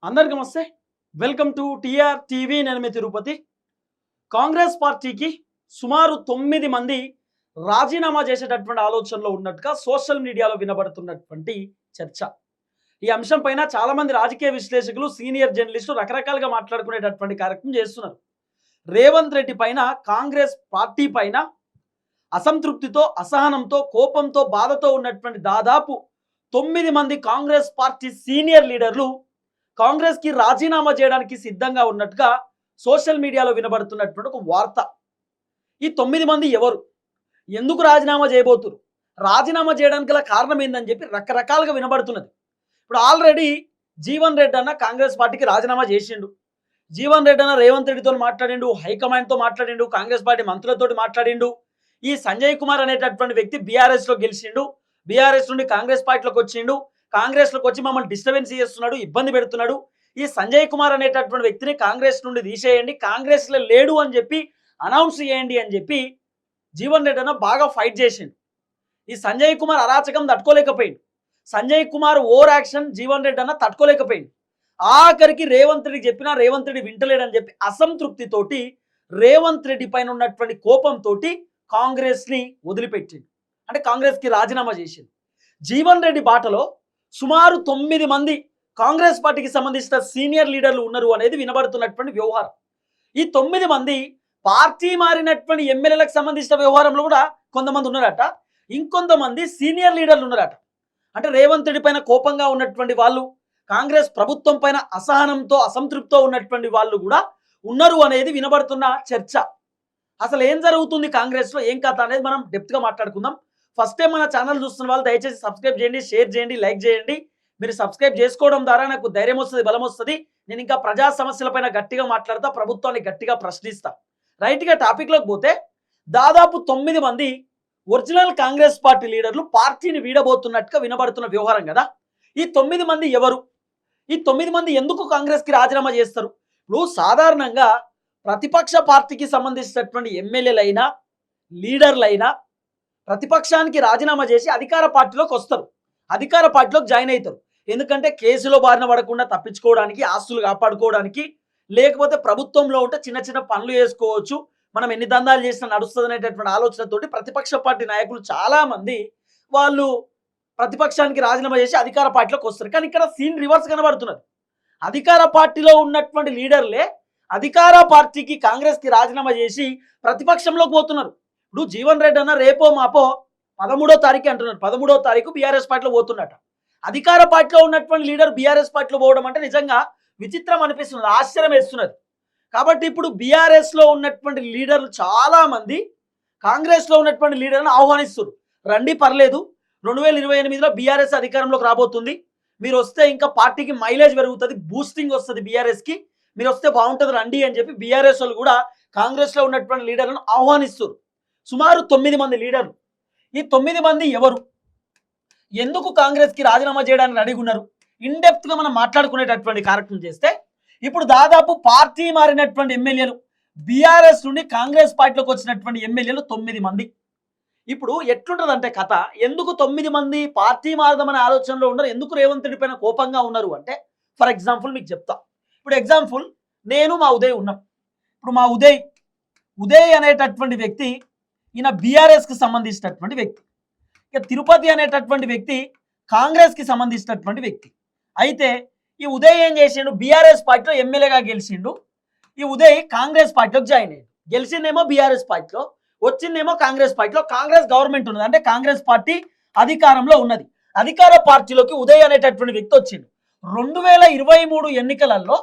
అందరికీ నమస్తే. Welcome to TR TV. నేను మీ తిరుపతి. కాంగ్రెస్ పార్టీకి సుమారు 9 మంది రాజీనామా చేసేటటువంటి ఆలోచనలో ఉన్నట్టుగా సోషల్ మీడియాలో వినబడుతున్నటువంటి చర్చ. ఈ అంశం పైన చాలా మంది రాజకీయ విశ్లేషకులు, సీనియర్ జర్నలిస్టులు రకరకాలుగా మాట్లాడుకునేటటువంటి కార్యక్రమం చేస్తున్నారు. రేవంత్ రెడ్డి పైన, కాంగ్రెస్ పార్టీ పైన అసంతృప్తితో, అసహనంతో, కోపంతో, బాధతో ఉన్నటువంటి దాదాపు 9 మంది కాంగ్రెస్ పార్టీ సీనియర్ లీడర్లు కాంగ్రెస్ కి రాజీనామా చేయడానికి సిద్ధంగా ఉన్నట్టుగా సోషల్ మీడియాలో వినబడుతున్నటువంటి ఒక వార్త. ఈ 9 మంది ఎవరు, ఎందుకు రాజీనామా చేయబోతున్నారు, రాజీనామా చేయడానికి గల కారణం ఏందని చెప్పి రకరకాలుగా వినబడుతున్నది. ఇప్పుడు ఆల్రెడీ జీవన్ రెడ్డి అన్న కాంగ్రెస్ పార్టీకి రాజీనామా చేసిండు. జీవన్ రెడ్డి అన్న రేవంత్ రెడ్డితో మాట్లాడిండు, హైకమాండ్తో మాట్లాడిండు, కాంగ్రెస్ పార్టీ మంత్రులతో మాట్లాడిండు. ఈ సంజయ్ కుమార్ అనేటటువంటి వ్యక్తి బీఆర్ఎస్లో గెలిచిండు, బీఆర్ఎస్ నుండి కాంగ్రెస్ పార్టీలోకి వచ్చిండు, కాంగ్రెస్లోకి వచ్చి మమ్మల్ని డిస్టర్బెన్స్ చేస్తున్నాడు, ఇబ్బంది పెడుతున్నాడు. ఈ సంజయ్ కుమార్ అనేటటువంటి వ్యక్తిని కాంగ్రెస్ నుండి తీసేయండి, కాంగ్రెస్లో లేడు అని చెప్పి అనౌన్స్ చేయండి అని చెప్పి జీవన్ రెడ్డి అన్న బాగా ఫైట్ చేసిండు. ఈ సంజయ్ కుమార్ అరాచకం తట్టుకోలేకపోయింది. సంజయ్ కుమార్ ఓవర్ యాక్షన్ జీవన్ రెడ్డి అన్న తట్టుకోలేకపోయింది. ఆఖరికి రేవంత్ రెడ్డి చెప్పినా రేవంత్ రెడ్డి వింటలేడని చెప్పి అసంతృప్తితోటి, రేవంత్ రెడ్డి పైన ఉన్నటువంటి కోపంతో కాంగ్రెస్ని వదిలిపెట్టిండు. అంటే కాంగ్రెస్కి రాజీనామా చేసిండు. జీవన్ రెడ్డి బాటలో సుమారు 9 మంది కాంగ్రెస్ పార్టీకి సంబంధించిన సీనియర్ లీడర్లు ఉన్నారు అనేది వినబడుతున్నటువంటి వ్యవహారం. ఈ 9 మంది పార్టీ మారినటువంటి ఎమ్మెల్యేలకు సంబంధించిన వ్యవహారంలో కూడా కొంతమంది ఉన్నారట, ఇంకొంతమంది సీనియర్ లీడర్లు ఉన్నారట. అంటే రేవంత్ రెడ్డి పైన కోపంగా ఉన్నటువంటి వాళ్ళు, కాంగ్రెస్ ప్రభుత్వం పైన అసహనంతో, అసంతృప్తితో ఉన్నటువంటి వాళ్ళు కూడా ఉన్నారు అనేది వినబడుతున్న చర్చ. అసలు ఏం జరుగుతుంది కాంగ్రెస్లో, ఏం కథ అనేది మనం డెప్త్గా మాట్లాడుకుందాం. ఫస్ట్ టైం మన ఛానల్ చూస్తున్న వాళ్ళు దయచేసి సబ్స్క్రైబ్ చేయండి, షేర్ చేయండి, లైక్ చేయండి. మీరు సబ్స్క్రైబ్ చేసుకోవడం ద్వారా నాకు ధైర్యం వస్తుంది, బలం వస్తుంది. నేను ఇంకా ప్రజా సమస్యలపైన గట్టిగా మాట్లాడతా, ప్రభుత్వాన్ని గట్టిగా ప్రశ్నిస్తా. రైట్గా టాపిక్లోకి పోతే, దాదాపు 9 మంది ఒరిజినల్ కాంగ్రెస్ పార్టీ లీడర్లు పార్టీని వీడబోతున్నట్టుగా వినబడుతున్న వ్యవహారం కదా. ఈ 9 మంది ఎవరు, ఈ 9 మంది ఎందుకు కాంగ్రెస్కి రాజీనామా చేస్తారు? ఇప్పుడు సాధారణంగా ప్రతిపక్ష పార్టీకి సంబంధించినటువంటి ఎమ్మెల్యేలైనా, లీడర్లైనా ప్రతిపక్షానికి రాజీనామా చేసి అధికార పార్టీలోకి వస్తారు, అధికార పార్టీలోకి జాయిన్ అవుతారు. ఎందుకంటే కేసులో బారిన పడకుండా తప్పించుకోవడానికి, ఆస్తులు కాపాడుకోవడానికి, లేకపోతే ప్రభుత్వంలో ఉంటే చిన్న చిన్న పనులు చేసుకోవచ్చు, మనం ఎన్ని దందాలు చేసినా నడుస్తుంది అనేటటువంటి ఆలోచనతోటి ప్రతిపక్ష పార్టీ నాయకులు చాలామంది వాళ్ళు ప్రతిపక్షానికి రాజీనామా చేసి అధికార పార్టీలోకి వస్తారు. కానీ ఇక్కడ సీన్ రివర్స్ కనబడుతున్నది. అధికార పార్టీలో ఉన్నటువంటి లీడర్లే అధికార పార్టీకి, కాంగ్రెస్కి రాజీనామా చేసి ప్రతిపక్షంలోకి పోతున్నారు. ఇప్పుడు జీవన్ రెడ్డి అన్న రేపో మాపో 13వ తారీఖు అంటున్నారు, 13వ తారీఖు బీఆర్ఎస్ పార్టీలో పోతున్నట. అధికార పార్టీలో ఉన్నటువంటి లీడర్ బీఆర్ఎస్ పార్టీలో పోవడం అంటే నిజంగా విచిత్రం అనిపిస్తున్నది, ఆశ్చర్యం వేస్తున్నది. కాబట్టి ఇప్పుడు బీఆర్ఎస్లో ఉన్నటువంటి లీడర్లు చాలా మంది కాంగ్రెస్లో ఉన్నటువంటి లీడర్లను ఆహ్వానిస్తారు. రండి, పర్లేదు, 2028లో బీఆర్ఎస్ అధికారంలోకి రాబోతుంది, మీరు వస్తే ఇంకా పార్టీకి మైలేజ్ పెరుగుతుంది, బూస్టింగ్ వస్తుంది, బీఆర్ఎస్కి మీరు వస్తే బాగుంటుంది, రండి అని చెప్పి బీఆర్ఎస్ వాళ్ళు కూడా కాంగ్రెస్లో ఉన్నటువంటి లీడర్లను ఆహ్వానిస్తారు. సుమారు 9 మంది లీడర్లు. ఈ 9 మంది ఎవరు, ఎందుకు కాంగ్రెస్కి రాజీనామా చేయడానికి రెడీగా ఉన్నారు, ఇన్డెప్త్గా మనం మాట్లాడుకునేటటువంటి కార్యక్రమం చేస్తే, ఇప్పుడు దాదాపు పార్టీ మారినటువంటి ఎమ్మెల్యేలు, బీఆర్ఎస్ నుండి కాంగ్రెస్ పార్టీలోకి వచ్చినటువంటి ఎమ్మెల్యేలు 9 మంది. ఇప్పుడు ఎట్లుంటుందంటే కథ, ఎందుకు 9 మంది పార్టీ మారదామనే ఆలోచనలో ఉన్నారు, ఎందుకు రేవంత్ రెడ్డి పైన కోపంగా ఉన్నారు అంటే, ఫర్ ఎగ్జాంపుల్ మీకు చెప్తా. ఇప్పుడు ఎగ్జాంపుల్, నేను మా ఉదయ్ ఉన్నాం. ఇప్పుడు మా ఉదయ్ అనేటటువంటి వ్యక్తి, ఈయన బీఆర్ఎస్కి సంబంధించినటువంటి వ్యక్తి. ఇక తిరుపతి అనేటటువంటి వ్యక్తి కాంగ్రెస్కి సంబంధించినటువంటి వ్యక్తి. అయితే ఈ ఉదయ్ ఏం చేసిండు, బీఆర్ఎస్ పార్టీలో ఎమ్మెల్యేగా గెలిచిండు. ఈ ఉదయ్ కాంగ్రెస్ పార్టీలోకి జాయిన్ అయ్యాడు. గెలిచిందేమో బీఆర్ఎస్ పార్టీలో, వచ్చిందేమో కాంగ్రెస్ పార్టీలో. కాంగ్రెస్ గవర్నమెంట్ ఉన్నది, అంటే కాంగ్రెస్ పార్టీ అధికారంలో ఉన్నది. అధికార పార్టీలోకి ఉదయ్ అనేటటువంటి వ్యక్తి వచ్చిండు. 2023 ఎన్నికలలో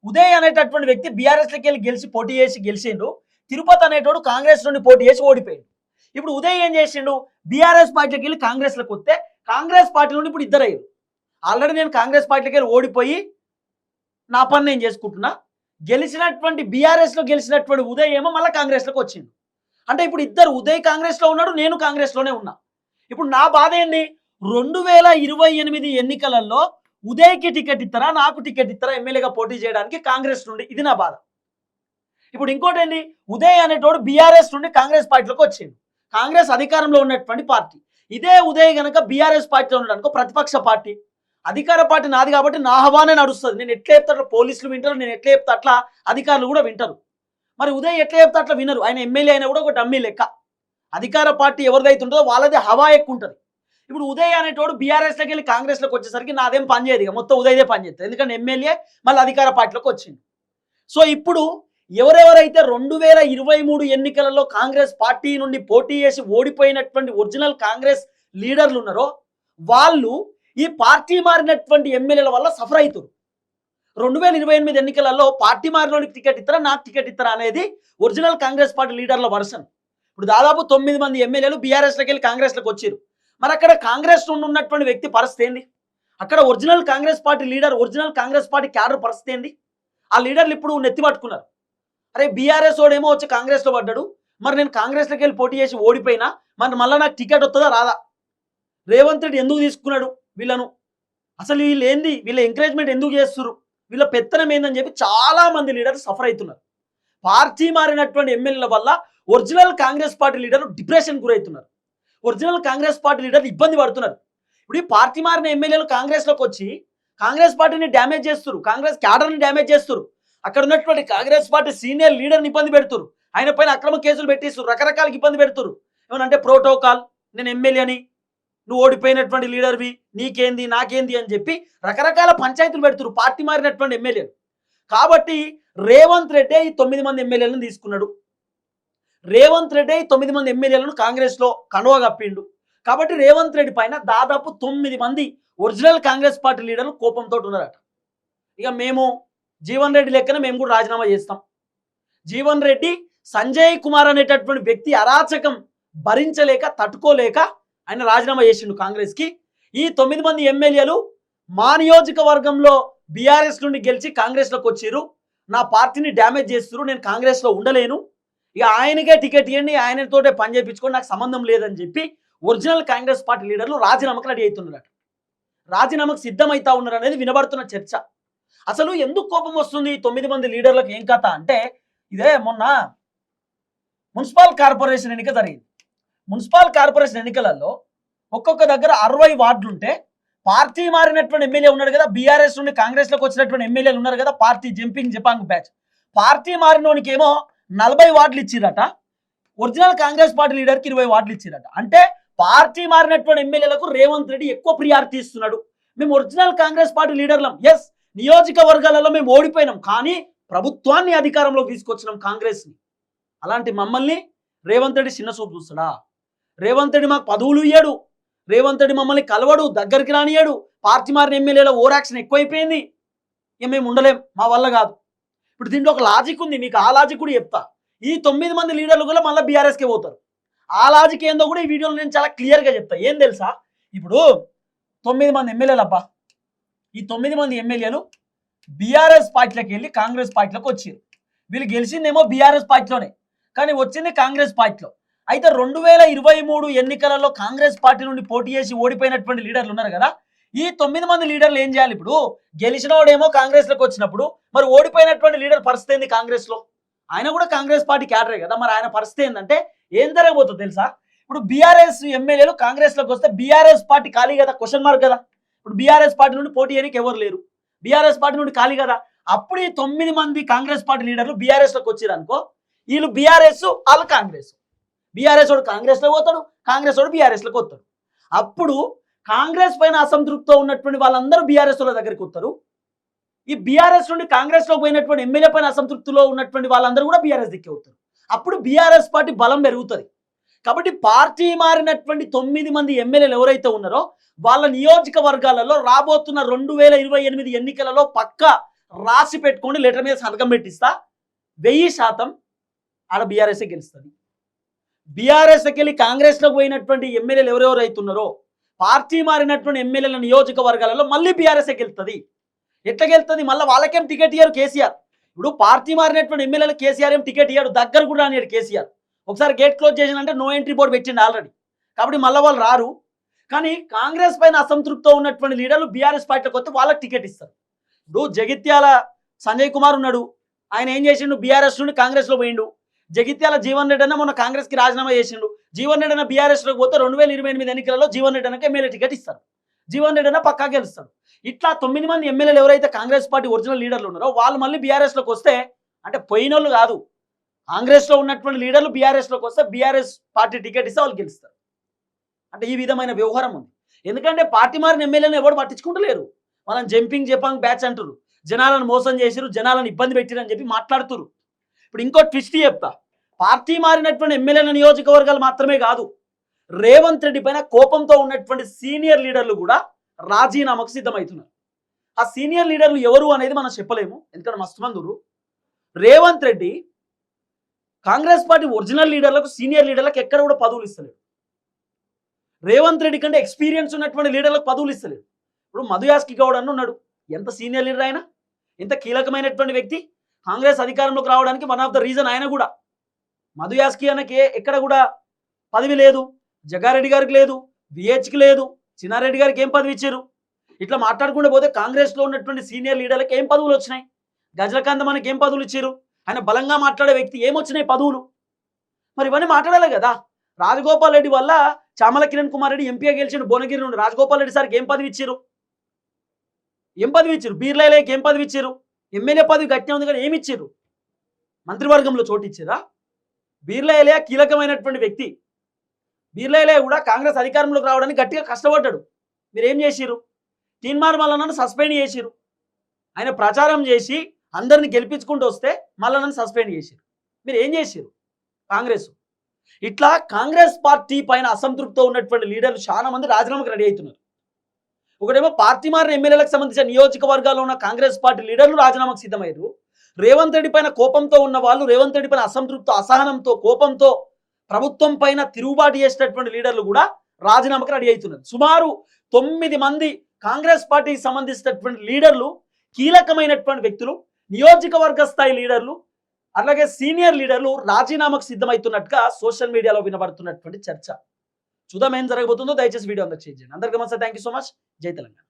ఉదయ్ అనేటటువంటి వ్యక్తి బీఆర్ఎస్లోకి వెళ్ళి పోటీ చేసి గెలిచిండు. తిరుపతి అనేటోడు కాంగ్రెస్ నుండి పోటీ చేసి ఓడిపోయాడు. ఇప్పుడు ఉదయ్ ఏం చేసిండు, బీఆర్ఎస్ పార్టీకి వెళ్ళి కాంగ్రెస్లోకి వస్తే కాంగ్రెస్ పార్టీ నుండి ఇప్పుడు ఇద్దరు అయ్యారు. ఆల్రెడీ నేను కాంగ్రెస్ పార్టీకి వెళ్ళి ఓడిపోయి నా పని నేను చేసుకుంటున్నా, గెలిచినటువంటి బీఆర్ఎస్లో గెలిచినటువంటి ఉదయ్ ఏమో మళ్ళీ కాంగ్రెస్లోకి వచ్చిండు. అంటే ఇప్పుడు ఇద్దరు, ఉదయ్ కాంగ్రెస్లో ఉన్నాడు, నేను కాంగ్రెస్లోనే ఉన్నా. ఇప్పుడు నా బాధ ఏంది, 2028 ఎన్నికలలో ఉదయ్కి టికెట్ ఇస్తారా, నాకు టికెట్ ఇస్తారా ఎమ్మెల్యేగా పోటీ చేయడానికి కాంగ్రెస్ నుండి, ఇది నా బాధ. ఇప్పుడు ఇంకోటి ఏంటి, ఉదయ్ అనేటోడు బీఆర్ఎస్ నుండి కాంగ్రెస్ పార్టీలోకి వచ్చిండు. కాంగ్రెస్ అధికారంలో ఉన్నటువంటి పార్టీ. ఇదే ఉదయ్ గనక బీఆర్ఎస్ పార్టీలో ఉండడానికి ప్రతిపక్ష పార్టీ, అధికార పార్టీ నాది కాబట్టి నా హవానే నడుస్తుంది. నేను ఎట్లా చెప్తా అట్లా పోలీసులు వింటారు, నేను ఎట్లా చెప్తా అట్లా అధికారులు కూడా వింటారు. మరి ఉదయ్ ఎట్లా చెప్తా అట్లా వినరు. ఆయన ఎమ్మెల్యే అయినా కూడా ఒక డమ్మీ లెక్క. అధికార పార్టీ ఎవరిదైతే ఉంటుందో వాళ్ళదే హవా ఎక్కువ ఉంటుంది. ఇప్పుడు ఉదయ్ అనేటోడు బీఆర్ఎస్లోకి వెళ్ళి కాంగ్రెస్లోకి వచ్చేసరికి నాదేం పని చేయదు, ఇక మొత్తం ఉదయదే పని చేస్తుంది. ఎందుకంటే ఎమ్మెల్యే మళ్ళీ అధికార పార్టీలోకి వచ్చింది. సో ఇప్పుడు ఎవరెవరైతే 2023 ఎన్నికలలో కాంగ్రెస్ పార్టీ నుండి పోటీ చేసి ఓడిపోయినటువంటి ఒరిజినల్ కాంగ్రెస్ లీడర్లు ఉన్నారో వాళ్ళు ఈ పార్టీ మారినటువంటి ఎమ్మెల్యేల వల్ల సఫర్ అవుతారు. 2028 ఎన్నికలలో పార్టీ మారినోడికి టికెట్ ఇస్తారా, నాకు టికెట్ ఇస్తారా అనేది ఒరిజినల్ కాంగ్రెస్ పార్టీ లీడర్ల వర్షన్. ఇప్పుడు దాదాపు 9 మంది ఎమ్మెల్యేలు బీఆర్ఎస్లోకి వెళ్ళి కాంగ్రెస్లోకి వచ్చారు. మరి అక్కడ కాంగ్రెస్ నుండి ఉన్నటువంటి వ్యక్తి పరిస్థితి ఏంది? అక్కడ original Congress party leader, original Congress party cadre పరిస్థితి ఏంది? ఆ లీడర్లు ఇప్పుడు నెత్తి పట్టుకున్నారు. అరే బీఆర్ఎస్ వాడేమో వచ్చి కాంగ్రెస్లో పడ్డాడు, మరి నేను కాంగ్రెస్లోకి వెళ్ళి పోటీ చేసి ఓడిపోయినా మరి మళ్ళీ నాకు టికెట్ వస్తుందా రాదా? రేవంత్ రెడ్డి ఎందుకు తీసుకున్నాడు వీళ్ళను? అసలు వీళ్ళు ఏంది, వీళ్ళ ఎంకరేజ్మెంట్ ఎందుకు చేస్తున్నారు, వీళ్ళ పెత్తనం ఏందని చెప్పి చాలా మంది లీడర్లు సఫర్ అవుతున్నారు. పార్టీ మారినటువంటి ఎమ్మెల్యేల వల్ల ఒరిజినల్ కాంగ్రెస్ పార్టీ లీడర్లు డిప్రెషన్ గురవుతున్నారు. ఒరిజినల్ కాంగ్రెస్ పార్టీ లీడర్లు ఇబ్బంది పడుతున్నారు. ఇప్పుడు ఈ పార్టీ మారిన ఎమ్మెల్యేలు కాంగ్రెస్లోకి వచ్చి కాంగ్రెస్ పార్టీని డ్యామేజ్ చేస్తున్నారు, కాంగ్రెస్ క్యాడర్ని డ్యామేజ్ చేస్తున్నారు. అక్కడ ఉన్నటువంటి కాంగ్రెస్ పార్టీ సీనియర్ లీడర్ని ఇబ్బంది పెడుతున్నారు, ఆయన పైన అక్రమ కేసులు పెట్టిస్తారు, రకరకాల ఇబ్బంది పెడుతున్నారు. ఏమనంటే ప్రోటోకాల్, నేను ఎమ్మెల్యే అని, నువ్వు ఓడిపోయినటువంటి లీడర్వి, నీకేంది నాకేంది అని చెప్పి రకరకాల పంచాయతీలు పెడుతున్నారు పార్టీ మారినటువంటి ఎమ్మెల్యేలు. కాబట్టి రేవంత్ రెడ్డి ఈ 9 మంది ఎమ్మెల్యేలను తీసుకున్నాడు. రేవంత్ రెడ్డి 9 మంది ఎమ్మెల్యేలను కాంగ్రెస్లో కనువ కప్పిండు. కాబట్టి రేవంత్ రెడ్డి పైన దాదాపు 9 మంది ఒరిజినల్ కాంగ్రెస్ పార్టీ లీడర్లు కోపంతో ఉన్నారట. ఇక మేము జీవన్ రెడ్డి లెక్కన మేము కూడా రాజీనామా చేస్తాం. జీవన్ రెడ్డి సంజయ్ కుమార్ అనేటటువంటి వ్యక్తి అరాచకం భరించలేక తట్టుకోలేక ఆయన రాజీనామా చేసిండు కాంగ్రెస్కి. ఈ 9 మంది ఎమ్మెల్యేలు మా నియోజకవర్గంలో బీఆర్ఎస్ నుండి గెలిచి కాంగ్రెస్లోకి వచ్చారు, నా పార్టీని డ్యామేజ్ చేస్తున్నారు, నేను కాంగ్రెస్లో ఉండలేను, ఇక ఆయనకే టికెట్ ఇవ్వండి, ఆయనతోటే పని చేయించుకొని నాకు సంబంధం లేదని చెప్పి ఒరిజినల్ కాంగ్రెస్ పార్టీ లీడర్లు రాజీనామాకు రెడీ అవుతున్నారట. రాజీనామాకు సిద్ధమవుతా ఉన్నారు అనేది వినబడుతున్న చర్చ. అసలు ఎందుకు కోపం వస్తుంది 9 మంది లీడర్లకు, ఏం కథ అంటే ఇదే మొన్న మున్సిపల్ కార్పొరేషన్ ఎన్నిక జరిగింది. మున్సిపల్ కార్పొరేషన్ ఎన్నికలలో ఒక్కొక్క దగ్గర 60 వార్డులు ఉంటే పార్టీ మారినటువంటి ఎమ్మెల్యే ఉన్నాడు కదా, బీఆర్ఎస్ నుండి కాంగ్రెస్లోకి వచ్చినటువంటి ఎమ్మెల్యేలు ఉన్నారు కదా, పార్టీ జపాంగ్ బ్యాచ్, పార్టీ మారినోనికి ఏమో 40 వార్డులు ఇచ్చిరట, ఒరిజినల్ కాంగ్రెస్ పార్టీ లీడర్కి 20 వార్డులు ఇచ్చిరట. అంటే పార్టీ మారినటువంటి ఎమ్మెల్యేలకు రేవంత్ రెడ్డి ఎక్కువ ప్రియారిటీ ఇస్తున్నాడు. మేము ఒరిజినల్ కాంగ్రెస్ పార్టీ లీడర్లం, ఎస్ నియోజకవర్గాలలో మేము ఓడిపోయినాం, కానీ ప్రభుత్వాన్ని అధికారంలోకి తీసుకొచ్చినాం కాంగ్రెస్ని. అలాంటి మమ్మల్ని రేవంత్ రెడ్డి చిన్న చూపు చూస్తాడా? రేవంత్ రెడ్డి మాకు పదవులు ఇయ్యాడు, రేవంత్ రెడ్డి మమ్మల్ని కలవడు, దగ్గరికి రానియాడు. పార్టీ మారిన ఎమ్మెల్యేల ఓవర్ యాక్షన్ ఎక్కువైపోయింది, ఇక మేము ఉండలేం, మా వల్ల కాదు. ఇప్పుడు దీంట్లో ఒక లాజిక్ ఉంది, మీకు ఆ లాజిక్ కూడా చెప్తా. ఈ 9 మంది లీడర్లు కూడా మళ్ళీ బీఆర్ఎస్కే పోతారు. ఆ లాజిక్ ఏందో కూడా ఈ వీడియోలో నేను చాలా క్లియర్గా చెప్తా. ఏం తెలుసా, ఇప్పుడు 9 మంది ఎమ్మెల్యేలు అబ్బా, ఈ 9 మంది ఎమ్మెల్యేలు బీఆర్ఎస్ పార్టీలోకి వెళ్ళి కాంగ్రెస్ పార్టీలోకి వచ్చారు. వీళ్ళు గెలిచిందేమో బీఆర్ఎస్ పార్టీలోనే, కానీ వచ్చింది కాంగ్రెస్ పార్టీలో. అయితే 2023 ఎన్నికలలో కాంగ్రెస్ పార్టీ నుండి పోటీ చేసి ఓడిపోయినటువంటి లీడర్లు ఉన్నారు కదా, ఈ 9 మంది లీడర్లు ఏం చేయాలి? ఇప్పుడు గెలిచినోడేమో కాంగ్రెస్లోకి వచ్చినప్పుడు మరి ఓడిపోయినటువంటి లీడర్ పరిస్థితి ఏంది కాంగ్రెస్లో? ఆయన కూడా కాంగ్రెస్ పార్టీ క్యాడరే కదా, మరి ఆయన పరిస్థితి ఏంటంటే ఏం జరగబోతుంది తెలుసా? ఇప్పుడు బీఆర్ఎస్ ఎమ్మెల్యేలు కాంగ్రెస్లోకి వస్తే బీఆర్ఎస్ పార్టీ ఖాళీ కదా, క్వశ్చన్ మార్క్ కదా. ఇప్పుడు బీఆర్ఎస్ పార్టీ నుండి పోటీ చేయడానికి ఎవరు లేరు, బీఆర్ఎస్ పార్టీ నుండి ఖాళీ కదా. అప్పుడు ఈ 9 మంది కాంగ్రెస్ పార్టీ లీడర్లు బీఆర్ఎస్లోకి వచ్చారు అనుకో, వీళ్ళు బీఆర్ఎస్ వాళ్ళు కాంగ్రెస్, బీఆర్ఎస్ వాడు కాంగ్రెస్లో పోతాడు, కాంగ్రెస్ వాడు బీఆర్ఎస్లోకి వస్తాడు. అప్పుడు కాంగ్రెస్ పైన అసంతృప్తితో ఉన్నటువంటి వాళ్ళందరూ బీఆర్ఎస్ వాళ్ళ దగ్గరికి వస్తారు. ఈ బీఆర్ఎస్ నుండి కాంగ్రెస్లో పోయినటువంటి ఎమ్మెల్యే పైన అసంతృప్తిలో ఉన్నటువంటి వాళ్ళందరూ కూడా బీఆర్ఎస్ దిక్కి అవుతారు. అప్పుడు బీఆర్ఎస్ పార్టీ బలం పెరుగుతుంది. కాబట్టి పార్టీ మారినటువంటి 9 మంది ఎమ్మెల్యేలు ఎవరైతే ఉన్నారో వాళ్ళ నియోజకవర్గాలలో రాబోతున్న 2028 ఎన్నికలలో పక్కా రాసి పెట్టుకొని లెటర్ మీద సంతకం పెట్టిస్తా, 1000% ఆడ బీఆర్ఎస్ఏ గెలుస్తుంది. బీఆర్ఎస్కి వెళ్ళి కాంగ్రెస్లోకి పోయినటువంటి ఎమ్మెల్యేలు ఎవరెవరైతే ఉన్నారో పార్టీ మారినటువంటి ఎమ్మెల్యేల నియోజకవర్గాలలో మళ్ళీ బీఆర్ఎస్ఏ గెలుస్తుంది. ఎట్లా గెలుస్తుంది? మళ్ళీ వాళ్ళకేం టికెట్ ఇయ్యారు కేసీఆర్. ఇప్పుడు పార్టీ మారినటువంటి ఎమ్మెల్యేలు కేసీఆర్ ఏం టికెట్ ఇయ్యాడు, దగ్గర కూడా రానియాడు కేసీఆర్. ఒకసారి గేట్ క్లోజ్ చేసినంటే నో ఎంట్రీ బోర్డు పెట్టిండు ఆల్రెడీ, కాబట్టి మళ్ళీ వాళ్ళు రారు. కానీ కాంగ్రెస్ పైన అసంతృప్తితో ఉన్నటువంటి లీడర్లు బీఆర్ఎస్ పార్టీలోకి వస్తే వాళ్ళకి టికెట్ ఇస్తారు. ఇప్పుడు జగిత్యాల సంజయ్ కుమార్ ఉన్నాడు, ఆయన ఏం చేసిండు, బీఆర్ఎస్ నుండి కాంగ్రెస్లో పోయిండు. జగిత్యాల జీవన్ రెడ్డి అన్న మొన్న కాంగ్రెస్కి రాజీనామా చేసిండు. జీవన్ రెడ్డి అన్న బీఆర్ఎస్లోకి పోతే 2028 ఎన్నికలలో జీవన్ రెడ్డి అన్నకి ఎమ్మెల్యే టికెట్ ఇస్తారు. జీవన్ రెడ్డి అయినా పక్కా గెలుస్తాడు. ఇట్లా 9 మంది ఎమ్మెల్యేలు ఎవరైతే కాంగ్రెస్ పార్టీ ఒరిజినల్ లీడర్లు ఉన్నారో వాళ్ళు మళ్ళీ బీఆర్ఎస్లోకి వస్తే, అంటే పోయినోళ్ళు కాదు, కాంగ్రెస్లో ఉన్నటువంటి లీడర్లు బీఆర్ఎస్లోకి వస్తే బీఆర్ఎస్ పార్టీ టికెట్ ఇస్తే వాళ్ళు గెలుస్తారు. అంటే ఈ విధమైన వ్యవహారం ఉంది. ఎందుకంటే పార్టీ మారిన ఎమ్మెల్యేలను ఎవరు పట్టించుకుంటలేరు. వాళ్ళని జంపింగ్ జపాంగ్ బ్యాచ్ అంటారు. జనాలను మోసం చేసిరు, జనాలను ఇబ్బంది పెట్టిరని చెప్పి మాట్లాడుతురు. ఇప్పుడు ఇంకో ట్విస్ట్ చెప్తా. పార్టీ మారినటువంటి ఎమ్మెల్యేల నియోజకవర్గాలు మాత్రమే కాదు, రేవంత్ రెడ్డి పైన కోపంతో ఉన్నటువంటి సీనియర్ లీడర్లు కూడా రాజీనామాకు సిద్ధమవుతున్నారు. ఆ సీనియర్ లీడర్లు ఎవరు అనేది మనం చెప్పలేము, ఎందుకంటే మస్తు మంది ఉన్నారు. రేవంత్ రెడ్డి కాంగ్రెస్ పార్టీ ఒరిజినల్ లీడర్లకు, సీనియర్ లీడర్లకు ఎక్కడ కూడా పదవులు ఇస్తలేడు. రేవంత్ రెడ్డి కంటే ఎక్స్పీరియన్స్ ఉన్నటువంటి లీడర్లకు పదవులు ఇస్తలేడు. ఇప్పుడు మధు యాస్కి గౌడ్ అని ఉన్నాడు, ఎంత సీనియర్ లీడర్ ఆయన, ఎంత కీలకమైనటువంటి వ్యక్తి. కాంగ్రెస్ అధికారంలోకి రావడానికి వన్ ఆఫ్ ద రీజన్ ఆయన కూడా. మధు యాస్కి అన్నకి ఎక్కడ కూడా పదవి లేదు, జగారెడ్డి గారికి లేదు, విహెచ్కి లేదు, చిన్నారెడ్డి గారికి ఏం పదవి ఇచ్చారు. ఇట్లా మాట్లాడుకుంటూ పోతే కాంగ్రెస్లో ఉన్నటువంటి సీనియర్ లీడర్లకు ఏం పదవులు వచ్చినాయి, గజలకాంత మనకి ఏం పదవులు ఇచ్చారు, ఆయన బలంగా మాట్లాడే వ్యక్తి ఏమొచ్చినాయి పదవులు. మరి ఇవన్నీ మాట్లాడాలి కదా. రాజగోపాల్ రెడ్డి వల్ల చామల కిరణ్ కుమార్ రెడ్డి ఎంపీగా గెలిచిండు భువనగిరి నుండి. రాజగోపాల్ రెడ్డి సార్కి ఏం పదవి ఇచ్చారు, ఏం పదవి ఇచ్చారు. బీర్లాయిలకి ఏం పదవి ఇచ్చారు, ఎమ్మెల్యే పదవి గట్టిగా ఉంది కానీ ఏమి ఇచ్చారు, మంత్రివర్గంలో చోటు ఇచ్చారా. బీర్లాయిలే కీలకమైనటువంటి వ్యక్తి. బీర్లాయిలే కూడా కాంగ్రెస్ అధికారంలోకి రావడానికి గట్టిగా కష్టపడ్డాడు. మీరు ఏం చేసిరు, తీన్మార్ మల్లన్నను సస్పెండ్ చేసిరు. ఆయన ప్రచారం చేసి అందరిని గెలిపించుకుంటూ వస్తే మల్లన్నను సస్పెండ్ చేసిరు. మీరు ఏం చేసిరు కాంగ్రెస్. ఇట్లా కాంగ్రెస్ పార్టీ పైన అసంతృప్తితో ఉన్నటువంటి లీడర్లు చాలా మంది రాజీనామాకు రెడీ అవుతున్నారు. ఒకటేమో పార్టీ మారిన ఎమ్మెల్యేలకు సంబంధించిన నియోజకవర్గాల్లో ఉన్న కాంగ్రెస్ పార్టీ లీడర్లు రాజీనామాకు సిద్ధమయ్యారు. రేవంత్ రెడ్డి పైన కోపంతో ఉన్న వాళ్ళు, రేవంత్ రెడ్డి పైన అసంతృప్తి, అసహనంతో, కోపంతో ప్రభుత్వం పైన తిరుగుబాటు చేసేటటువంటి లీడర్లు కూడా రాజీనామాకు రెడీ అవుతున్నారు. సుమారు 9 మంది కాంగ్రెస్ పార్టీకి సంబంధించినటువంటి లీడర్లు, కీలకమైనటువంటి వ్యక్తులు, నియోజకవర్గ స్థాయి లీడర్లు, అలాగే సీనియర్ లీడర్లు రాజీనామాకు సిద్ధమవుతున్నట్టుగా సోషల్ మీడియాలో వినబడుతున్నటువంటి చర్చ. చూద్దాం ఏం జరగబోతుందో. దయచేసి వీడియో అందరికి షేర్ చేయండి. అందరికీ నమస్తే, థ్యాంక్ యూ సో మచ్. జై తెలంగాణ.